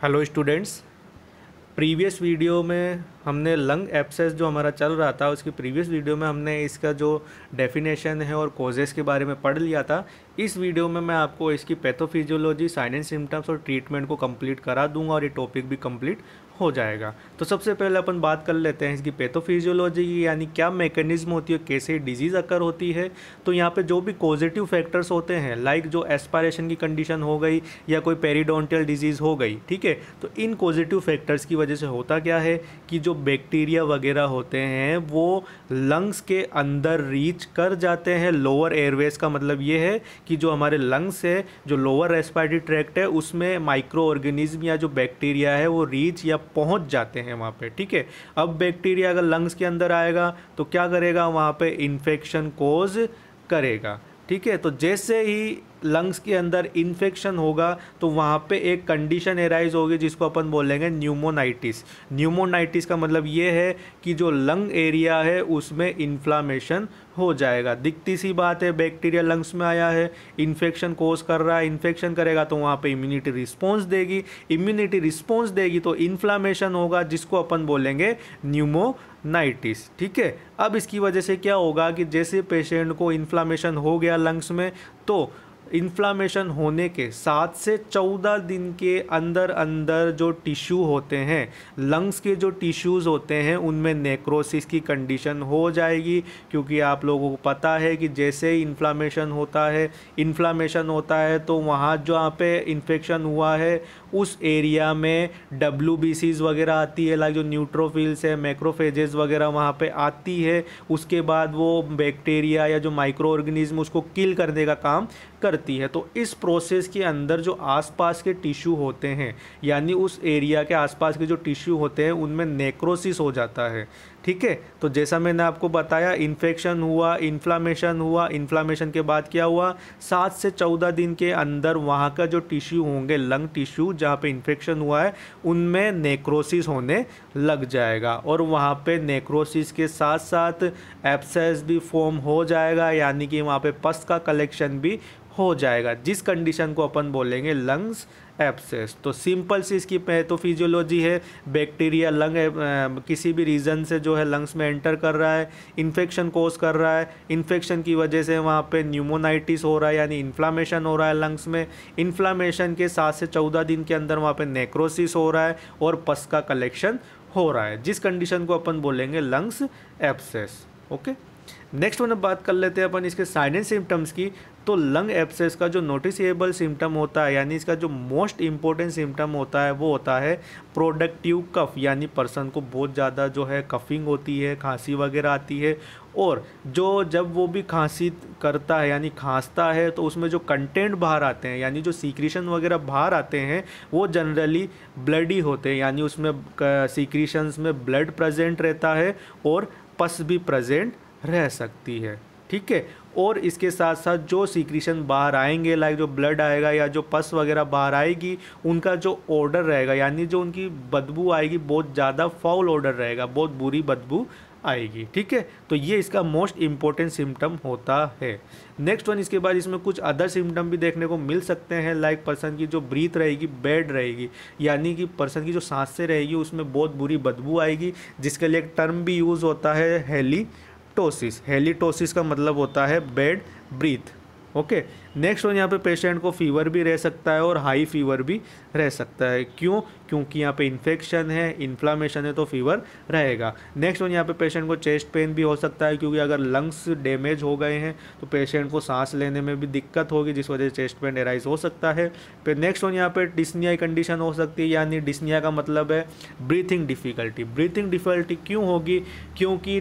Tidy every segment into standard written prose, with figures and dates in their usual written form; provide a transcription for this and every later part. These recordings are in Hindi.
Hello students. प्रीवियस वीडियो में हमने लंग एब्सेस जो हमारा चल रहा था उसकी प्रीवियस वीडियो में हमने इसका जो डेफिनेशन है और कॉजेज़ के बारे में पढ़ लिया था। इस वीडियो में मैं आपको इसकी पैथोफिजियोलॉजी, साइन एंड सिम्टम्स और ट्रीटमेंट को कंप्लीट करा दूंगा और ये टॉपिक भी कंप्लीट हो जाएगा। तो सबसे पहले अपन बात कर लेते हैं इसकी पैथोफिजियोलॉजी की, यानी क्या मैकेनिज्म होती है, कैसे डिजीज़ अकर होती है। तो यहाँ पे जो भी पॉजिटिव फैक्टर्स होते हैं, लाइक जो एस्पायरेशन की कंडीशन हो गई या कोई पेरिडोंटियल डिजीज़ हो गई, ठीक है, तो इन पॉजिटिव फैक्टर्स की वजह से होता क्या है कि जो बैक्टीरिया वगैरह होते हैं वो लंग्स के अंदर रीच कर जाते हैं। लोअर एयरवेज का मतलब ये है कि जो हमारे लंग्स है, जो लोअर रेस्पिरेटरी ट्रैक्ट है, उसमें माइक्रो ऑर्गेनिज्म या जो बैक्टीरिया है वो रीच या पहुंच जाते हैं वहाँ पे, ठीक है। अब बैक्टीरिया अगर लंग्स के अंदर आएगा तो क्या करेगा, वहाँ पे इन्फेक्शन कोज करेगा, ठीक है। तो जैसे ही लंग्स के अंदर इन्फेक्शन होगा तो वहाँ पे एक कंडीशन एराइज होगी जिसको अपन बोलेंगे न्यूमोनाइटिस। न्यूमोनाइटिस का मतलब ये है कि जो लंग एरिया है उसमें इन्फ्लामेशन हो जाएगा। दिखती सी बात है, बैक्टीरिया लंग्स में आया है, इन्फेक्शन कोज कर रहा है, इन्फेक्शन करेगा तो वहाँ पे इम्यूनिटी रिस्पॉन्स देगी, इम्यूनिटी रिस्पॉन्स देगी तो इन्फ्लामेशन होगा जिसको अपन बोलेंगे न्यूमोनाइटिस, ठीक है। अब इसकी वजह से क्या होगा कि जैसे पेशेंट को इन्फ्लामेशन हो गया लंग्स में, तो इन्फ्लामेशन होने के 7 से 14 दिन के अंदर अंदर जो टिश्यू होते हैं, लंग्स के जो टिश्यूज़ होते हैं, उनमें नेक्रोसिस की कंडीशन हो जाएगी। क्योंकि आप लोगों को पता है कि जैसे ही इन्फ्लामेशन होता है तो वहाँ जहाँ पे इन्फेक्शन हुआ है उस एरिया में WBCs वगैरह आती है, लाइक जो न्यूट्रोफिल्स है, मैक्रोफेजेस वगैरह वहाँ पे आती है। उसके बाद वो बैक्टीरिया या जो माइक्रो ऑर्गेनिज्म उसको किल करने का काम करती है। तो इस प्रोसेस के अंदर जो आसपास के टिश्यू होते हैं, यानी उस एरिया के आसपास के जो टिश्यू होते हैं उनमें नेक्रोसिस हो जाता है, ठीक है। तो जैसा मैंने आपको बताया, इन्फेक्शन हुआ, इन्फ्लामेशन हुआ, इन्फ्लामेशन के बाद क्या हुआ, 7 से 14 दिन के अंदर वहाँ का जो टिश्यू होंगे, लंग टिश्यू जहाँ पे इन्फेक्शन हुआ है, उनमें नेक्रोसिस होने लग जाएगा। और वहाँ पे नेक्रोसिस के साथ साथ एब्सेस भी फॉर्म हो जाएगा, यानी कि वहाँ पे पस का कलेक्शन भी हो जाएगा, जिस कंडीशन को अपन बोलेंगे लंग्स एब्सेस। तो सिंपल सी इसकी पैथोफिजियोलॉजी है, बैक्टीरिया लंग किसी भी रीज़न से जो है लंग्स में एंटर कर रहा है, इन्फेक्शन कोज कर रहा है, इन्फेक्शन की वजह से वहाँ पे न्यूमोनाइटिस हो रहा है, यानी इन्फ्लामेशन हो रहा है लंग्स में। इन्फ्लामेशन के 7 से 14 दिन के अंदर वहाँ पे नेक्रोसिस हो रहा है और पस का कलेक्शन हो रहा है, जिस कंडीशन को अपन बोलेंगे lungs abscess, okay. Next one बात कर लेते हैं अपन इसके साइन एंड सिम्टम्स की। तो लंग एब्सेस का जो नोटिसेबल सिम्टम होता है, यानी इसका जो मोस्ट इम्पोर्टेंट सिम्टम होता है वो होता है प्रोडक्टिव कफ, यानी पर्सन को बहुत ज़्यादा जो है कफिंग होती है, खांसी वगैरह आती है। और जो जब वो भी खांसी करता है यानी खांसता है तो उसमें जो कंटेंट बाहर आते हैं, यानी जो सीक्रेशन वगैरह बाहर आते हैं, वो जनरली ब्लडी होते हैं, यानी उसमें सीक्रेशंस में ब्लड प्रेजेंट रहता है और पस भी प्रेजेंट रह सकती है, ठीक है। और इसके साथ साथ जो सीक्रेशन बाहर आएंगे, लाइक जो ब्लड आएगा या जो पस वगैरह बाहर आएगी, उनका जो ऑर्डर रहेगा, यानी जो उनकी बदबू आएगी, बहुत ज़्यादा फाउल ऑर्डर रहेगा, बहुत बुरी बदबू आएगी, ठीक है। तो ये इसका मोस्ट इम्पोर्टेंट सिम्टम होता है। नेक्स्ट वन, इसके बाद इसमें कुछ अदर सिम्टम भी देखने को मिल सकते हैं, लाइक पर्सन की जो ब्रीथ रहेगी बैड रहेगी, यानी कि पर्सन की जो सांसें रहेगी उसमें बहुत बुरी बदबू आएगी, जिसके लिए एक टर्म भी यूज़ होता है हेलिटोसिस। हेलिटोसिस का मतलब होता है bad breath, okay. Next one, यहाँ पे पेशेंट को फीवर भी रह सकता है और हाई फीवर भी रह सकता है। क्यों? क्योंकि यहाँ पे इन्फेक्शन है, इन्फ्लामेशन है, तो फीवर रहेगा। नेक्स्ट वन, यहाँ पे पेशेंट को चेस्ट पेन भी हो सकता है, क्योंकि अगर लंग्स डैमेज हो गए हैं तो पेशेंट को सांस लेने में भी दिक्कत होगी, जिस वजह से चेस्ट पेन एराइज हो सकता है। फिर नेक्स्ट वन, यहाँ पे डिस्निया कंडीशन हो सकती है, यानी डिस्निया का मतलब है ब्रीथिंग डिफ़िकल्टी। ब्रीथिंग डिफ़िकल्टी क्यों होगी? क्योंकि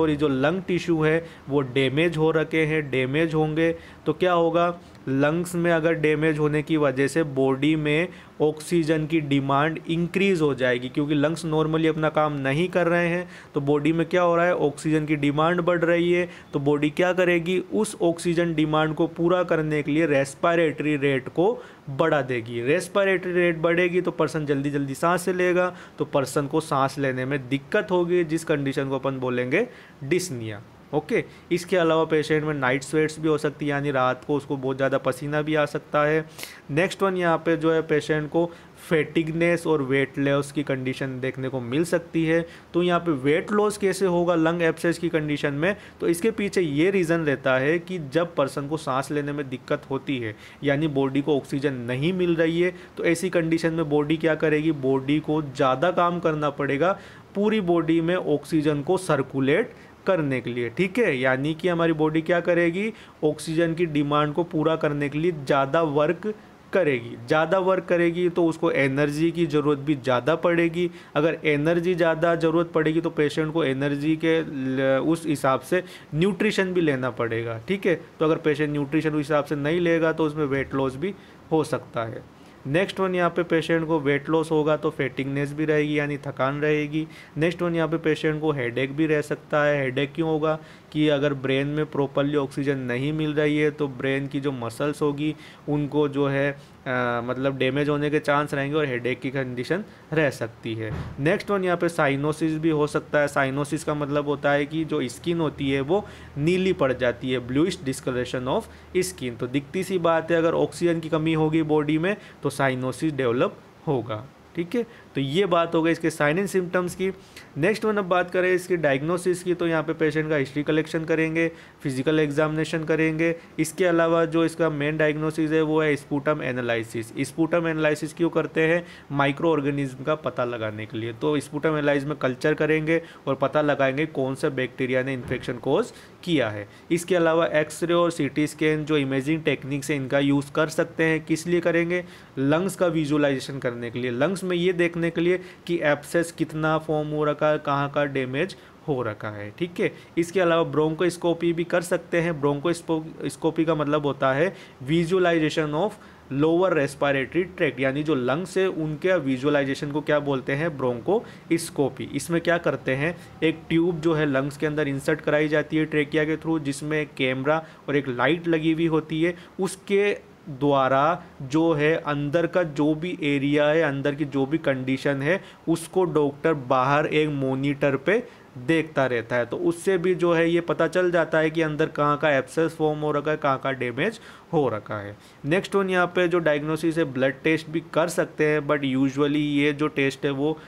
जो लंग टिश्यू है वो डैमेज हो रखे हैं, डैमेज होंगे तो क्या होगा, लंग्स में अगर डैमेज होने की वजह से बॉडी में ऑक्सीजन की डिमांड इंक्रीज़ हो जाएगी, क्योंकि लंग्स नॉर्मली अपना काम नहीं कर रहे हैं तो बॉडी में क्या हो रहा है, ऑक्सीजन की डिमांड बढ़ रही है। तो बॉडी क्या करेगी, उस ऑक्सीजन डिमांड को पूरा करने के लिए रेस्पिरेटरी रेट को बढ़ा देगी। रेस्पिरेटरी रेट बढ़ेगी तो पर्सन जल्दी जल्दी सांस लेगा, तो पर्सन को सांस लेने में दिक्कत होगी, जिस कंडीशन को अपन बोलेंगे डिस्निया, ओके। इसके अलावा पेशेंट में नाइट स्वेट्स भी हो सकती है, यानी रात को उसको बहुत ज़्यादा पसीना भी आ सकता है। नेक्स्ट वन यहाँ पे जो है पेशेंट को फैटिगनेस और वेट लॉस की कंडीशन देखने को मिल सकती है। तो यहाँ पे वेट लॉस कैसे होगा लंग एब्सेस की कंडीशन में, तो इसके पीछे ये रीज़न रहता है कि जब पर्सन को सांस लेने में दिक्कत होती है, यानी बॉडी को ऑक्सीजन नहीं मिल रही है, तो ऐसी कंडीशन में बॉडी क्या करेगी, बॉडी को ज़्यादा काम करना पड़ेगा पूरी बॉडी में ऑक्सीजन को सर्कुलेट करने के लिए। ठीक है, यानी कि हमारी बॉडी क्या करेगी, ऑक्सीजन की डिमांड को पूरा करने के लिए ज़्यादा वर्क करेगी। ज़्यादा वर्क करेगी तो उसको एनर्जी की ज़रूरत भी ज़्यादा पड़ेगी। अगर एनर्जी ज़्यादा ज़रूरत पड़ेगी तो पेशेंट को एनर्जी के उस हिसाब से न्यूट्रिशन भी लेना पड़ेगा। ठीक है, तो अगर पेशेंट न्यूट्रिशन उस हिसाब से नहीं लेगा तो उसमें वेट लॉस भी हो सकता है। नेक्स्ट वन यहाँ पे पेशेंट को वेट लॉस होगा तो फैटिगनेस भी रहेगी, यानी थकान रहेगी। नेक्स्ट वन यहाँ पे पेशेंट को हेडेक भी रह सकता है। हेडेक क्यों होगा कि अगर ब्रेन में प्रॉपरली ऑक्सीजन नहीं मिल रही है तो ब्रेन की जो मसल्स होगी उनको जो है मतलब डैमेज होने के चांस रहेंगे और हेडेक की कंडीशन रह सकती है। नेक्स्ट वन यहाँ पे साइनोसिस भी हो सकता है। साइनोसिस का मतलब होता है कि जो स्किन होती है वो नीली पड़ जाती है, ब्लूइश डिस्कलरेशन ऑफ स्किन। तो दिखती सी बात है, अगर ऑक्सीजन की कमी होगी बॉडी में तो साइनोसिस डेवलप होगा। ठीक है, तो ये बात हो गई इसके साइन एंड सिम्टम्स की। नेक्स्ट वन अब बात करें इसकी डायग्नोसिस की, तो यहाँ पे पेशेंट का हिस्ट्री कलेक्शन करेंगे, फिजिकल एग्जामिनेशन करेंगे। इसके अलावा जो इसका मेन डायग्नोसिस है वो है स्पूटम एनालिसिस। स्पूटम एनालिसिस क्यों करते हैं, माइक्रो ऑर्गेनिज्म का पता लगाने के लिए। तो स्पूटम एनालिसिस में कल्चर करेंगे और पता लगाएंगे कौन सा बैक्टीरिया ने इन्फेक्शन कोज किया है। इसके अलावा एक्सरे और सीटी स्कैन जो इमेजिंग टेक्निक्स है इनका यूज़ कर सकते हैं। किस लिए करेंगे, लंग्स का विजुअलाइजेशन करने के लिए, लंग्स में ये देखने के लिए कि एब्सेस कितना फॉर्म हो रखा है, कहाँ का डैमेज हो रखा है। ठीक है, इसके अलावा ब्रोंकोस्कोपी भी कर सकते हैं। ब्रोंकोस्कोपी का मतलब होता है visualisation of lower respiratory tract, यानी जो लंग्स है उनके विजुअलाइजेशन को क्या बोलते हैं, ब्रोंकोस्कोपी। इसमें क्या करते हैं, एक ट्यूब जो है लंग्स के अंदर इंसर्ट कराई जाती है ट्रेकिया के थ्रू, जिसमें एक कैमरा और एक लाइट लगी हुई होती है। उसके द्वारा जो है अंदर का जो भी एरिया है, अंदर की जो भी कंडीशन है, उसको डॉक्टर बाहर एक मॉनिटर पे देखता रहता है। तो उससे भी जो है ये पता चल जाता है कि अंदर कहाँ का एब्सेस फॉर्म हो रखा है, कहाँ का डैमेज हो रखा है। नेक्स्ट वन यहाँ पे जो डायग्नोसिस है, ब्लड टेस्ट भी कर सकते हैं, बट यूजुअली ये जो टेस्ट है वो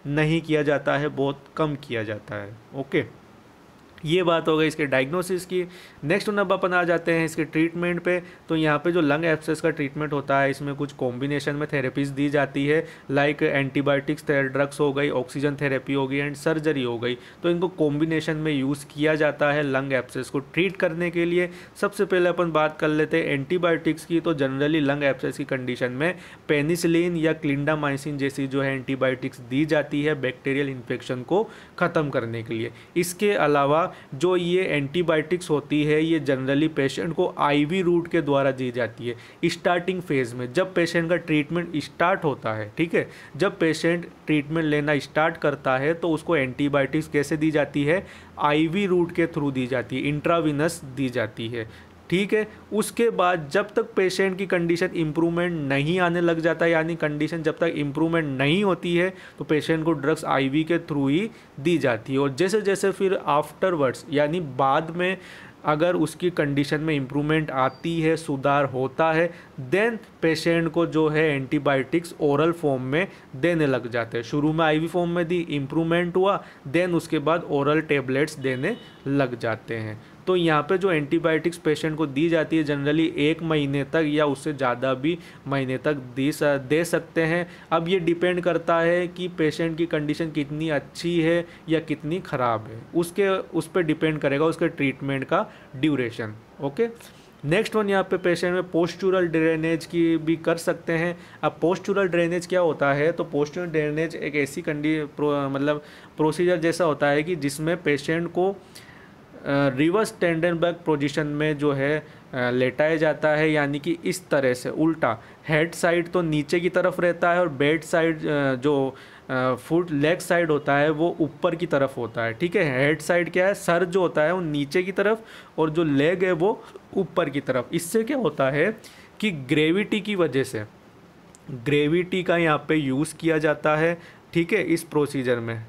नहीं किया जाता है, बहुत कम किया जाता है। ओके, ये बात हो गई इसके डायग्नोसिस की। नेक्स्ट अब अपन आ जाते हैं इसके ट्रीटमेंट पे। तो यहाँ पे जो लंग एब्सेस का ट्रीटमेंट होता है इसमें कुछ कॉम्बिनेशन में थेरेपीज दी जाती है, लाइक एंटीबायोटिक्स ड्रग्स हो गई, ऑक्सीजन थेरेपी हो गई एंड सर्जरी हो गई। तो इनको कॉम्बिनेशन में यूज़ किया जाता है लंग एब्सेस को ट्रीट करने के लिए। सबसे पहले अपन बात कर लेते हैं एंटीबायोटिक्स की। तो जनरली लंग एब्सेस की कंडीशन में पेनिसिलिन या क्लिंडामाइसिन जैसी जो है एंटीबायोटिक्स दी जाती है बैक्टीरियल इन्फेक्शन को ख़त्म करने के लिए। इसके अलावा जो ये एंटीबायोटिक्स होती है ये जनरली पेशेंट को आईवी रूट के द्वारा दी जाती है स्टार्टिंग फेज में, जब पेशेंट का ट्रीटमेंट स्टार्ट होता है। ठीक है, जब पेशेंट ट्रीटमेंट लेना स्टार्ट करता है तो उसको एंटीबायोटिक्स कैसे दी जाती है, आईवी रूट के थ्रू दी जाती है, इंट्रावीनस दी जाती है। ठीक है, उसके बाद जब तक पेशेंट की कंडीशन इम्प्रूवमेंट नहीं आने लग जाता है, यानी कंडीशन जब तक इम्प्रूवमेंट नहीं होती है तो पेशेंट को ड्रग्स आईवी के थ्रू ही दी जाती है। और जैसे जैसे फिर आफ्टरवर्ड्स, यानी बाद में अगर उसकी कंडीशन में इम्प्रूवमेंट आती है, सुधार होता है, देन पेशेंट को जो है एंटीबायोटिक्स ओरल फॉर्म में देने लग जाते हैं। शुरू में आईवी फॉर्म में दी, इम्प्रूवमेंट हुआ, देन उसके बाद ओरल टेबलेट्स देने लग जाते हैं। तो यहाँ पे जो एंटीबायोटिक्स पेशेंट को दी जाती है जनरली 1 महीने तक या उससे ज़्यादा भी महीने तक दे सकते हैं। अब ये डिपेंड करता है कि पेशेंट की कंडीशन कितनी अच्छी है या कितनी ख़राब है, उस पर डिपेंड करेगा उसके ट्रीटमेंट का ड्यूरेशन। ओके, नेक्स्ट वन यहाँ पे पेशेंट में पोस्चुरल ड्रेनेज की भी कर सकते हैं। अब पोस्चुरल ड्रेनेज क्या होता है, तो पोस्चुरल ड्रेनेज एक ऐसी मतलब प्रोसीजर जैसा होता है कि जिसमें पेशेंट को रिवर्स टेंडनबर्ग पोजीशन में जो है लेटाया जाता है, यानी कि इस तरह से उल्टा। हेड साइड तो नीचे की तरफ रहता है और बेड साइड जो फुट लेग साइड होता है वो ऊपर की तरफ होता है। ठीक है, हेड साइड क्या है, सर जो होता है वो नीचे की तरफ और जो लेग है वो ऊपर की तरफ। इससे क्या होता है कि ग्रेविटी की वजह से, ग्रेविटी का यहाँ पे यूज़ किया जाता है। ठीक है, इस प्रोसीजर में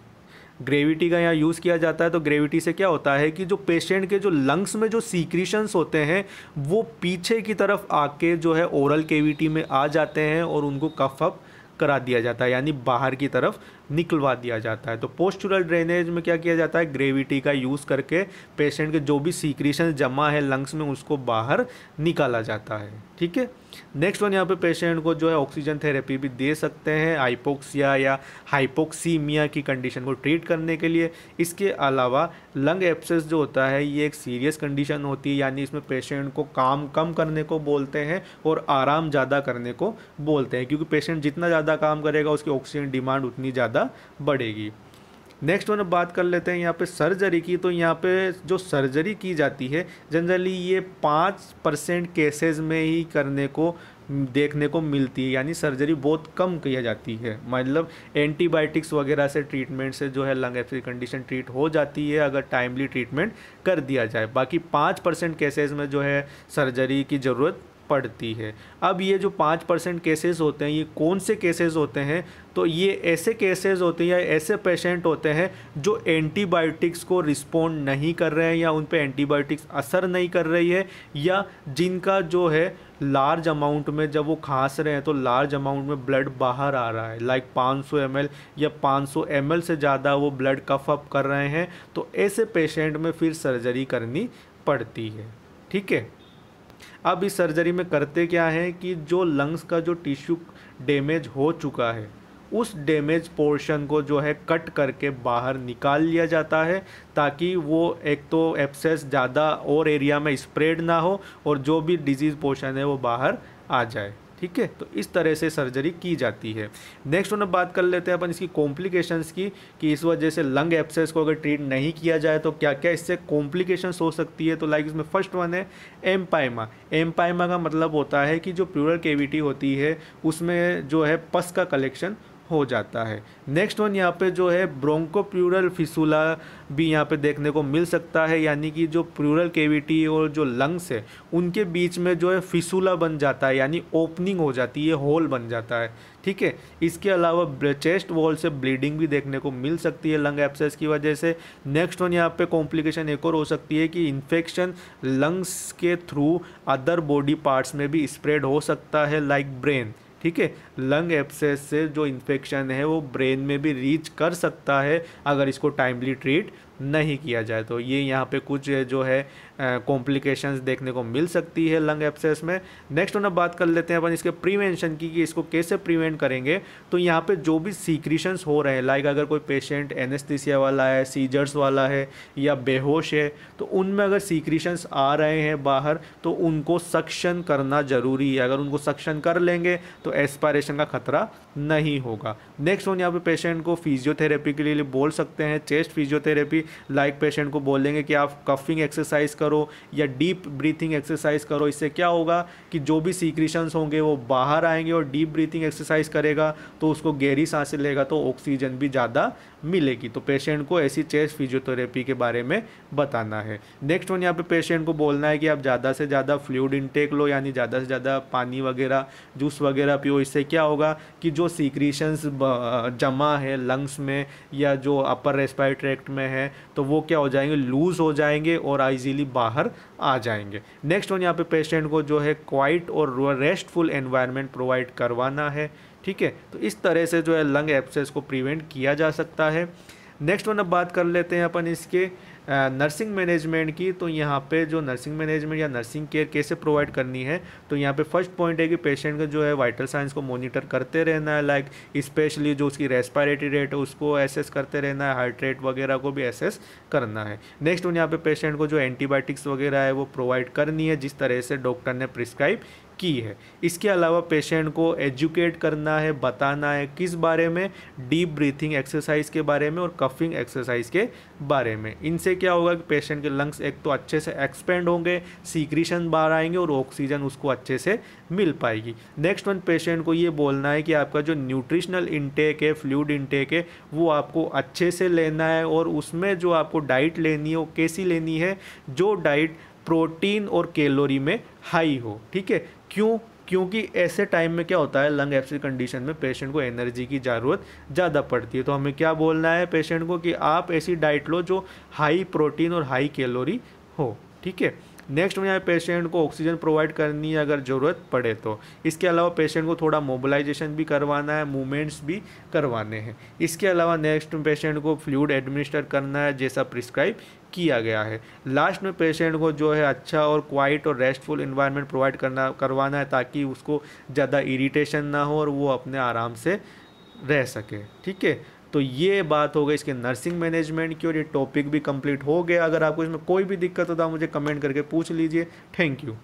ग्रेविटी का यहाँ यूज़ किया जाता है। तो ग्रेविटी से क्या होता है कि जो पेशेंट के जो लंग्स में जो सीक्रीशंस होते हैं वो पीछे की तरफ आके जो है ओरल कैविटी में आ जाते हैं और उनको कफ अप करा दिया जाता है, यानी बाहर की तरफ निकलवा दिया जाता है। तो पोस्चुरल ड्रेनेज में क्या किया जाता है, ग्रेविटी का यूज़ करके पेशेंट के जो भी सीक्रीशन जमा है लंग्स में उसको बाहर निकाला जाता है। ठीक है, नेक्स्ट वन, यहाँ पे पेशेंट को जो है ऑक्सीजन थेरेपी भी दे सकते हैं हाइपोक्सिया या हाइपोक्सीमिया की कंडीशन को ट्रीट करने के लिए। इसके अलावा लंग एब्सेस जो होता है ये एक सीरियस कंडीशन होती है, यानी इसमें पेशेंट को काम कम करने को बोलते हैं और आराम ज़्यादा करने को बोलते हैं, क्योंकि पेशेंट जितना ज़्यादा काम करेगा उसकी ऑक्सीजन डिमांड उतनी ज़्यादा बढ़ेगी। नेक्स्ट वन बात कर लेते हैं यहाँ पे सर्जरी की। तो यहाँ पे जो सर्जरी की जाती है जनरली ये 5% केसेस में ही करने को देखने को मिलती है, यानी सर्जरी बहुत कम की जाती है। मतलब एंटीबायोटिक्स वगैरह से ट्रीटमेंट से जो है लंग एब्सेस कंडीशन ट्रीट हो जाती है अगर टाइमली ट्रीटमेंट कर दिया जाए। बाकी 5% केसेस में जो है सर्जरी की ज़रूरत पड़ती है। अब ये जो 5% केसेस होते हैं ये कौन से केसेस होते हैं, तो ये ऐसे केसेस होते हैं या ऐसे पेशेंट होते हैं जो एंटीबायोटिक्स को रिस्पॉन्ड नहीं कर रहे हैं या उन पे एंटीबायोटिक्स असर नहीं कर रही है, या जिनका जो है लार्ज अमाउंट में जब वो खांस रहे हैं तो लार्ज अमाउंट में ब्लड बाहर आ रहा है, लाइक 500 ml या 500 ml से ज़्यादा वो ब्लड कफ अप कर रहे हैं, तो ऐसे पेशेंट में फिर सर्जरी करनी पड़ती है। ठीक है, अब इस सर्जरी में करते क्या है कि जो लंग्स का जो टिश्यू डैमेज हो चुका है उस डैमेज पोर्शन को जो है कट करके बाहर निकाल लिया जाता है, ताकि वो एक तो एब्सेस ज़्यादा और एरिया में स्प्रेड ना हो और जो भी डिजीज़ पोर्शन है वो बाहर आ जाए। ठीक है, तो इस तरह से सर्जरी की जाती है। नेक्स्ट वन बात कर लेते हैं अपन इसकी कॉम्प्लिकेशंस की, कि इस वजह से लंग एब्सेस को अगर ट्रीट नहीं किया जाए तो क्या क्या इससे कॉम्प्लिकेशंस हो सकती है। तो लाइक इसमें फर्स्ट वन है एम्पाइमा। एम्पाइमा का मतलब होता है कि जो प्लूरल कैविटी होती है उसमें जो है पस का कलेक्शन हो जाता है। नेक्स्ट वन यहाँ पे जो है ब्रोंकोप्लूरल फिसूला भी यहाँ पे देखने को मिल सकता है, यानी कि जो प्लूरल कैविटी और जो लंग्स है उनके बीच में जो है फिसूला बन जाता है, यानी ओपनिंग हो जाती है, होल बन जाता है। ठीक है, इसके अलावा चेस्ट वॉल से ब्लीडिंग भी देखने को मिल सकती है लंग एब्सेस की वजह से। नेक्स्ट वन यहाँ पे कॉम्प्लिकेशन एक और हो सकती है कि इन्फेक्शन लंग्स के थ्रू अदर बॉडी पार्ट्स में भी स्प्रेड हो सकता है, लाइक ब्रेन। ठीक है, लंग एब्सेस से जो इन्फेक्शन है वो ब्रेन में भी रीच कर सकता है अगर इसको टाइमली ट्रीट नहीं किया जाए। तो ये यहाँ पे कुछ जो है कॉम्प्लिकेशंस देखने को मिल सकती है लंग एब्सेस में। नेक्स्ट हम बात कर लेते हैं अपन इसके प्रिवेंशन की, कि इसको कैसे प्रिवेंट करेंगे। तो यहाँ पे जो भी सीक्रीशंस हो रहे हैं, लाइक अगर कोई पेशेंट एनेस्थीसिया वाला है, सीजर्स वाला है या बेहोश है, तो उनमें अगर सीक्रीशंस आ रहे हैं बाहर तो उनको सक्शन करना ज़रूरी है। अगर उनको सक्शन कर लेंगे तो एस्पायरेशन का खतरा नहीं होगा। नेक्स्ट वन यहाँ पे पेशेंट को फिजियोथेरेपी के लिए बोल सकते हैं, चेस्ट फिजियोथेरेपी। लाइक पेशेंट को बोलेंगे कि आप कफिंग एक्सरसाइज करो या डीप ब्रीथिंग एक्सरसाइज करो। इससे क्या होगा कि जो भी सीक्रीशंस होंगे वो बाहर आएंगे, और डीप ब्रीथिंग एक्सरसाइज करेगा तो उसको गहरी सांसें लेगा तो ऑक्सीजन भी ज़्यादा मिलेगी। तो पेशेंट को ऐसी चेस्ट फिजियोथेरेपी के बारे में बताना है। नेक्स्ट वन यहाँ पे पेशेंट को बोलना है कि आप ज़्यादा से ज़्यादा फ्लूइड इनटेक लो, यानी ज़्यादा से ज़्यादा पानी वगैरह जूस वगैरह पियो। इससे क्या होगा कि जो सीक्रीशंस जमा है लंग्स में या जो अपर रेस्पिरेटरी ट्रैक्ट में है तो वो क्या हो जाएंगे, लूज़ हो जाएंगे और ईजीली बाहर आ जाएंगे। नेक्स्ट वन यहाँ पे पेशेंट को जो है क्वाइट और रेस्टफुल एनवायरनमेंट प्रोवाइड करवाना है। ठीक है, तो इस तरह से जो है लंग एब्सेस को प्रिवेंट किया जा सकता है। नेक्स्ट वन अब बात कर लेते हैं अपन इसके नर्सिंग मैनेजमेंट की। तो यहाँ पे जो नर्सिंग मैनेजमेंट या नर्सिंग केयर कैसे प्रोवाइड करनी है, तो यहाँ पे फर्स्ट पॉइंट है कि पेशेंट का जो है वाइटल साइंस को मॉनिटर करते रहना है, लाइक स्पेशली जो उसकी रेस्पिरेटरी रेट है उसको एसेस करते रहना है, हार्ट रेट वगैरह को भी एसेस करना है। नेक्स्ट वन यहाँ पे पेशेंट को जो एंटीबायोटिक्स वगैरह है वो प्रोवाइड करनी है जिस तरह से डॉक्टर ने प्रिस्क्राइब की है। इसके अलावा पेशेंट को एजुकेट करना है, बताना है किस बारे में, डीप ब्रीथिंग एक्सरसाइज के बारे में और कफिंग एक्सरसाइज के बारे में। इनसे क्या होगा कि पेशेंट के लंग्स एक तो अच्छे से एक्सपेंड होंगे, सीक्रीशन बाहर आएंगे और ऑक्सीजन उसको अच्छे से मिल पाएगी। नेक्स्ट वन पेशेंट को ये बोलना है कि आपका जो न्यूट्रिशनल इंटेक है, फ्लूइड इंटेक है, वो आपको अच्छे से लेना है और उसमें जो आपको डाइट लेनी है वो कैसी लेनी है, जो डाइट प्रोटीन और कैलोरी में हाई हो। ठीक है, क्यों? क्योंकि ऐसे टाइम में क्या होता है, लंग एब्सेस कंडीशन में पेशेंट को एनर्जी की ज़रूरत ज़्यादा पड़ती है। तो हमें क्या बोलना है पेशेंट को कि आप ऐसी डाइट लो जो हाई प्रोटीन और हाई कैलोरी हो, ठीक है। नेक्स्ट में यहाँ पेशेंट को ऑक्सीजन प्रोवाइड करनी है अगर ज़रूरत पड़े तो। इसके अलावा पेशेंट को थोड़ा मोबिलाइजेशन भी करवाना है, मूवमेंट्स भी करवाने हैं। इसके अलावा नेक्स्ट में पेशेंट को फ्लूइड एडमिनिस्टर करना है जैसा प्रिस्क्राइब किया गया है। लास्ट में पेशेंट को जो है अच्छा और क्वाइट और रेस्टफुल इन्वायरमेंट प्रोवाइड करवाना है ताकि उसको ज़्यादा इरिटेशन ना हो और वो अपने आराम से रह सके, ठीक है। तो ये बात हो गई इसके नर्सिंग मैनेजमेंट की और ये टॉपिक भी कंप्लीट हो गया। अगर आपको इसमें कोई भी दिक्कत हो तो आप मुझे कमेंट करके पूछ लीजिए। Thank you.